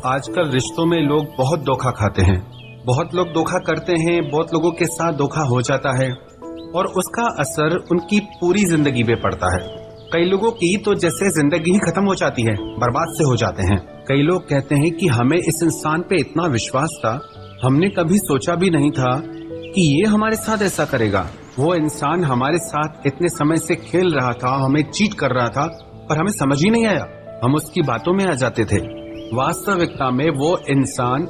आजकल रिश्तों में लोग बहुत धोखा खाते हैं, बहुत लोग धोखा करते हैं, बहुत लोगों के साथ धोखा हो जाता है और उसका असर उनकी पूरी जिंदगी पे पड़ता है। कई लोगों की तो जैसे जिंदगी ही खत्म हो जाती है, बर्बाद से हो जाते हैं। कई लोग कहते हैं कि हमें इस इंसान पे इतना विश्वास था, हमने कभी सोचा भी नहीं था कि ये हमारे साथ ऐसा करेगा। वो इंसान हमारे साथ इतने समय से खेल रहा था, हमें चीट कर रहा था, पर हमें समझ ही नहीं आया, हम उसकी बातों में आ जाते थे। वास्तविकता में वो इंसान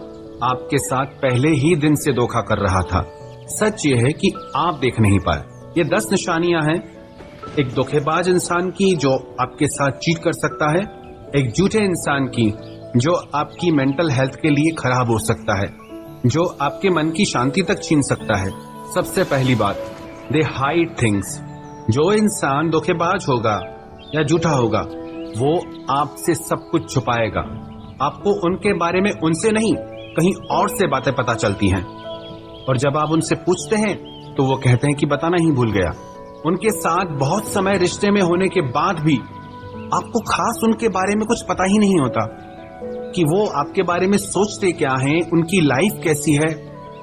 आपके साथ पहले ही दिन से धोखा कर रहा था। सच ये है कि आप देख नहीं पाए। ये 10 निशानियां हैं एक धोखेबाज इंसान की जो आपके साथ चीट कर सकता है, एक झूठे इंसान की जो आपकी मेंटल हेल्थ के लिए खराब हो सकता है, जो आपके मन की शांति तक छीन सकता है। सबसे पहली बात, दे हाइड थिंग्स। जो इंसान धोखेबाज होगा या झूठा होगा वो आपसे सब कुछ छुपाएगा। आपको उनके बारे में उनसे नहीं कहीं और से बातें पता चलती हैं और जब आप उनसे पूछते हैं तो वो कहते हैं कि बताना ही भूल गया। उनके साथ बहुत समय रिश्ते में होने के बाद भी आपको खास उनके बारे में कुछ पता ही नहीं होता कि वो आपके बारे में सोचते क्या हैं, उनकी लाइफ कैसी है।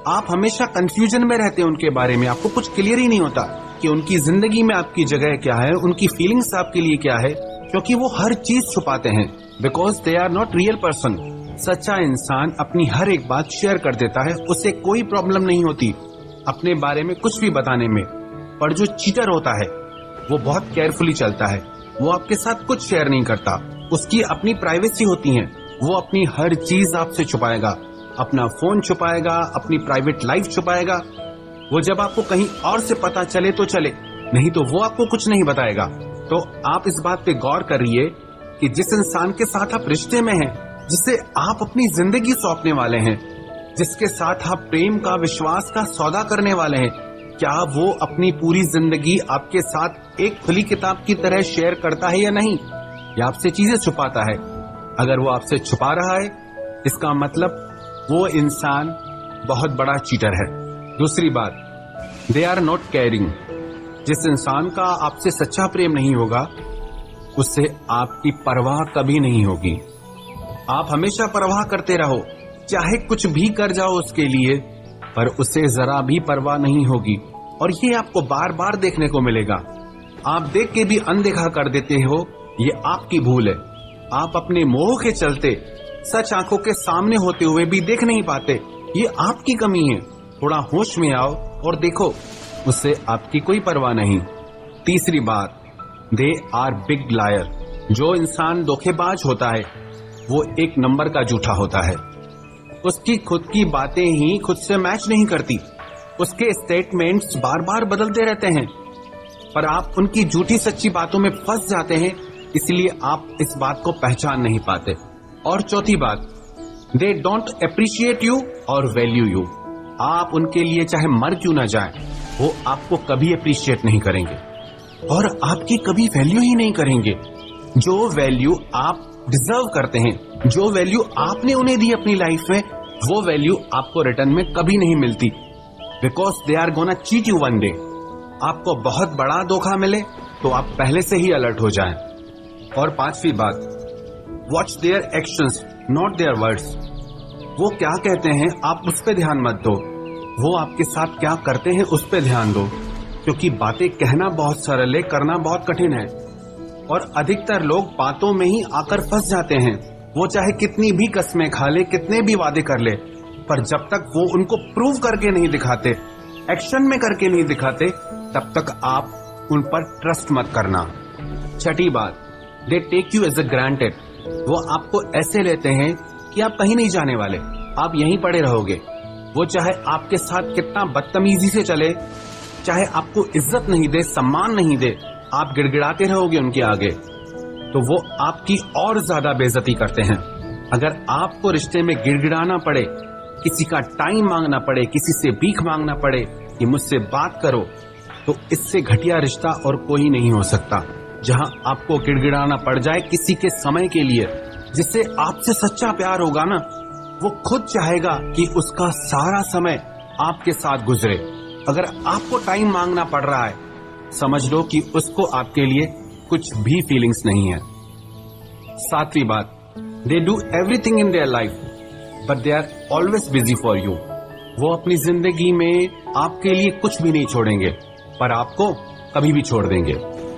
आप हमेशा कंफ्यूजन में रहते हैं उनके बारे में, आपको कुछ क्लियर ही नहीं होता कि उनकी जिंदगी में आपकी जगह क्या है, उनकी फीलिंग्स आपके लिए क्या है, क्योंकि वो हर चीज छुपाते हैं। Because they are not real person. सच्चा इंसान अपनी हर एक बात शेयर कर देता है, उसे कोई प्रॉब्लम नहीं होती अपने बारे में कुछ भी बताने में। पर जो चीटर होता है वो बहुत केयरफुली चलता है, वो आपके साथ कुछ शेयर नहीं करता, उसकी अपनी प्राइवेसी होती है, वो अपनी हर चीज आपसे छुपाएगा, अपना फोन छुपाएगा, अपनी प्राइवेट लाइफ छुपाएगा। वो जब आपको कहीं और से पता चले तो चले, नहीं तो वो आपको कुछ नहीं बताएगा। तो आप इस बात पे गौर करिए कि जिस इंसान के साथ आप रिश्ते में हैं, जिसे आप अपनी जिंदगी सौंपने वाले हैं, जिसके साथ आप प्रेम का, विश्वास का सौदा करने वाले हैं, क्या वो अपनी पूरी जिंदगी आपके साथ एक खुली किताब की तरह शेयर करता है या नहीं, या आपसे चीजें छुपाता है? अगर वो आपसे छुपा रहा है इसका मतलब वो इंसान बहुत बड़ा चीटर है। दूसरी बात, दे आर नॉट केयरिंग। जिस इंसान का आपसे सच्चा प्रेम नहीं होगा उससे आपकी परवाह कभी नहीं होगी। आप हमेशा परवाह करते रहो, चाहे कुछ भी कर जाओ उसके लिए, पर उसे जरा भी परवाह नहीं होगी और ये आपको बार बार देखने को मिलेगा। आप देख के भी अनदेखा कर देते हो, ये आपकी भूल है। आप अपने मोह के चलते सच आंखों के सामने होते हुए भी देख नहीं पाते, ये आपकी कमी है। थोड़ा होश में आओ और देखो, उससे आपकी कोई परवाह नहीं। तीसरी बात, दे आर बिग लायर। जो इंसान धोखेबाज होता है वो एक नंबर का झूठा होता है। उसकी खुद की बातें ही खुद से मैच नहीं करती, उसके स्टेटमेंट्स बार बार बदलते रहते हैं, पर आप उनकी झूठी सच्ची बातों में फंस जाते हैं, इसलिए आप इस बात को पहचान नहीं पाते। और चौथी बात, दे डोंट अप्रिशिएट यू और वैल्यू यू। आप उनके लिए चाहे मर क्यों ना जाए, वो आपको कभी अप्रिशिएट नहीं करेंगे और आपकी कभी वैल्यू ही नहीं करेंगे। जो वैल्यू आप डिजर्व करते हैं, जो वैल्यू आपने उन्हें दी अपनी लाइफ में, वो वैल्यू आपको रिटर्न में कभी नहीं मिलती। Because they are gonna cheat you one day. आपको बहुत बड़ा धोखा मिले तो आप पहले से ही अलर्ट हो जाएं। और पांचवी बात, watch their actions not their words. वो क्या कहते हैं आप उस पर ध्यान मत दो, वो आपके साथ क्या करते हैं उस पर ध्यान दो, क्योंकि बातें कहना बहुत सरल है, करना बहुत कठिन है और अधिकतर लोग बातों में ही आकर फंस जाते हैं। वो चाहे कितनी भी कस्में खा ले, कितने भी वादे कर ले, पर जब तक वो उनको प्रूव करके नहीं दिखाते, एक्शन में करके नहीं दिखाते, तब तक आप उन पर ट्रस्ट मत करना। छठी बात, they take you as a granted. वो आपको ऐसे लेते हैं कि आप कहीं नहीं जाने वाले, आप यहीं पड़े रहोगे। वो चाहे आपके साथ कितना बदतमीजी से चले, चाहे आपको इज्जत नहीं दे, सम्मान नहीं दे, आप गिड़गिड़ाते रहोगे उनके आगे, तो वो आपकी और ज्यादा बेइज्जती करते हैं। अगर आपको रिश्ते में गिड़गिड़ाना पड़े, किसी का टाइम मांगना पड़े, किसी से भीख मांगना पड़े कि मुझसे बात करो, तो इससे घटिया रिश्ता और कोई नहीं हो सकता। जहां आपको गिड़गिड़ाना पड़ जाए किसी के समय के लिए, जिससे आपसे सच्चा प्यार होगा ना, वो खुद चाहेगा कि उसका सारा समय आपके साथ गुजरे। अगर आपको टाइम मांगना पड़ रहा है, समझ लो कि उसको आपके लिए कुछ भी फीलिंग्स नहीं है। सातवीं बात, they do everything in their life but they are always busy for you. वो अपनी जिंदगी में आपके लिए कुछ भी नहीं छोड़ेंगे पर आपको कभी भी छोड़ देंगे।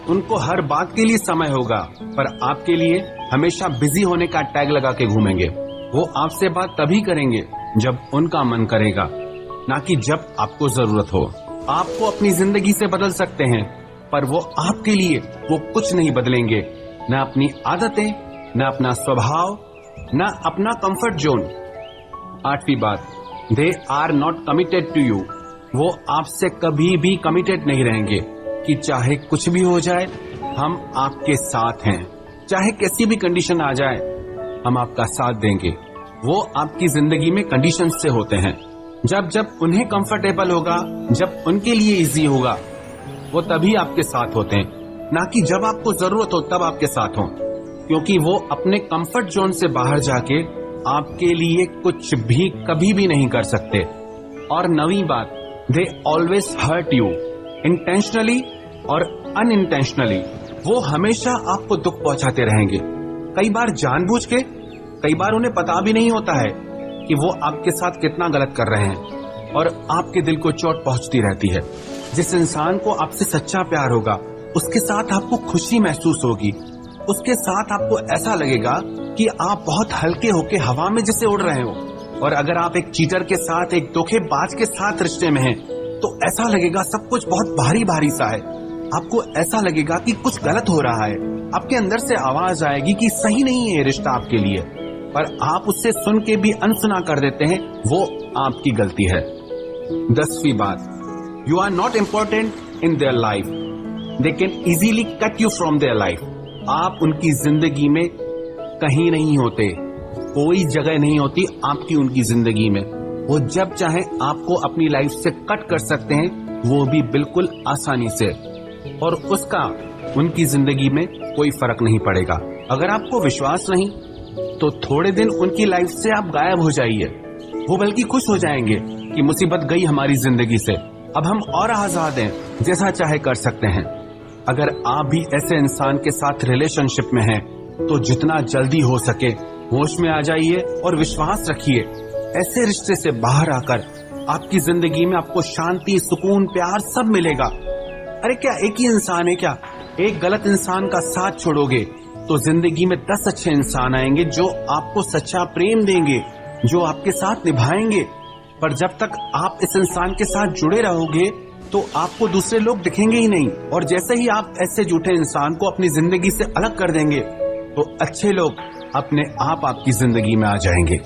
उनको हर बात के लिए समय होगा पर आपके लिए हमेशा बिजी होने का टैग लगा के घूमेंगे। वो आपसे बात तभी करेंगे जब उनका मन करेगा, ना कि जब आपको जरूरत हो। आपको अपनी जिंदगी से बदल सकते हैं पर वो आपके लिए वो कुछ नहीं बदलेंगे, न अपनी आदतें, न अपना स्वभाव, न अपना कंफर्ट जोन। 8वीं बात, they are not committed to you. वो आपसे कभी भी कमिटेड नहीं रहेंगे कि चाहे कुछ भी हो जाए हम आपके साथ हैं, चाहे कैसी भी कंडीशन आ जाए हम आपका साथ देंगे। वो आपकी जिंदगी में कंडीशन से होते हैं। जब जब उन्हें कंफर्टेबल होगा, जब उनके लिए इजी होगा, वो तभी आपके साथ होते हैं, ना कि जब आपको जरूरत हो तब आपके साथ हो, क्योंकि वो अपने कंफर्ट जोन से बाहर जाके आपके लिए कुछ भी कभी भी नहीं कर सकते। और 9वीं बात, they always hurt you intentionally और अनइंटेंशनली। वो हमेशा आपको दुख पहुंचाते रहेंगे, कई बार जानबूझ के, कई बार उन्हें पता भी नहीं होता है कि वो आपके साथ कितना गलत कर रहे हैं और आपके दिल को चोट पहुंचती रहती है। जिस इंसान को आपसे सच्चा प्यार होगा उसके साथ आपको खुशी महसूस होगी, उसके साथ आपको ऐसा लगेगा कि आप बहुत हल्के होके हवा में जैसे उड़ रहे हो। और अगर आप एक चीटर के साथ, एक धोखेबाज के साथ रिश्ते में हैं तो ऐसा लगेगा सब कुछ बहुत भारी भारी सा है। आपको ऐसा लगेगा कि कुछ गलत हो रहा है, आपके अंदर से आवाज आएगी कि सही नहीं है ये रिश्ता आपके लिए, पर आप उससे सुन के भी अनसुना कर देते हैं। वो आपकी गलती है। 10वीं बात, you are not important in their life, they can easily cut you from their life. आप उनकी जिंदगी में कहीं नहीं होते, कोई जगह नहीं होती आपकी उनकी जिंदगी में। वो जब चाहे आपको अपनी लाइफ से कट कर सकते हैं, वो भी बिल्कुल आसानी से, और उसका उनकी जिंदगी में कोई फर्क नहीं पड़ेगा। अगर आपको विश्वास नहीं तो थोड़े दिन उनकी लाइफ से आप गायब हो जाइए, वो बल्कि खुश हो जाएंगे कि मुसीबत गई हमारी जिंदगी से, अब हम और आजाद हैं, जैसा चाहे कर सकते हैं। अगर आप भी ऐसे इंसान के साथ रिलेशनशिप में हैं तो जितना जल्दी हो सके होश में आ जाइए और विश्वास रखिए, ऐसे रिश्ते से बाहर आकर आपकी जिंदगी में आपको शांति, सुकून, प्यार सब मिलेगा। अरे क्या एक ही इंसान है क्या? एक गलत इंसान का साथ छोड़ोगे तो जिंदगी में 10 अच्छे इंसान आएंगे जो आपको सच्चा प्रेम देंगे, जो आपके साथ निभाएंगे। पर जब तक आप इस इंसान के साथ जुड़े रहोगे तो आपको दूसरे लोग दिखेंगे ही नहीं, और जैसे ही आप ऐसे झूठे इंसान को अपनी जिंदगी से अलग कर देंगे तो अच्छे लोग अपने आप आपकी जिंदगी में आ जाएंगे।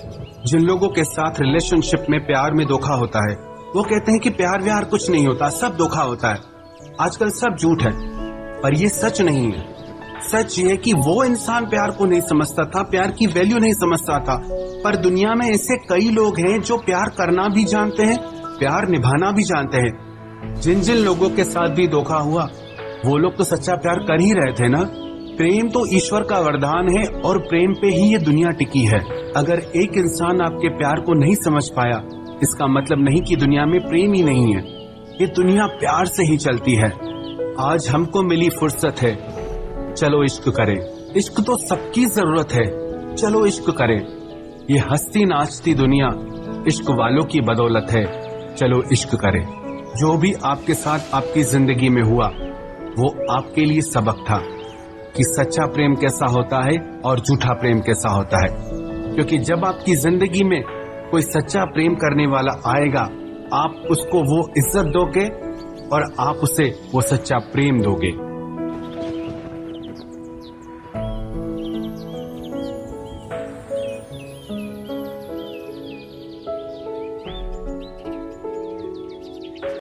जिन लोगों के साथ रिलेशनशिप में, प्यार में धोखा होता है, वो कहते हैं कि प्यार व्यार कुछ नहीं होता, सब धोखा होता है, आजकल सब झूठ है। पर ये सच नहीं है। सच ये है कि वो इंसान प्यार को नहीं समझता था, प्यार की वैल्यू नहीं समझता था। पर दुनिया में ऐसे कई लोग हैं जो प्यार करना भी जानते हैं, प्यार निभाना भी जानते हैं। जिन जिन लोगों के साथ भी धोखा हुआ वो लोग तो सच्चा प्यार कर ही रहे थे ना। प्रेम तो ईश्वर का वरदान है और प्रेम पे ही ये दुनिया टिकी है। अगर एक इंसान आपके प्यार को नहीं समझ पाया, इसका मतलब नहीं कि दुनिया में प्रेम ही नहीं है। ये दुनिया प्यार से ही चलती है। आज हमको मिली फुर्सत है, चलो इश्क करें। इश्क तो सबकी जरूरत है, चलो इश्क करें। ये हंसती नाचती दुनिया इश्क वालों की बदौलत है, चलो इश्क करें। जो भी आपके साथ आपकी जिंदगी में हुआ वो आपके लिए सबक था कि सच्चा प्रेम कैसा होता है और झूठा प्रेम कैसा होता है। क्योंकि जब आपकी जिंदगी में कोई सच्चा प्रेम करने वाला आएगा, आप उसको वो इज्जत दोगे और आप उसे वो सच्चा प्रेम दोगे।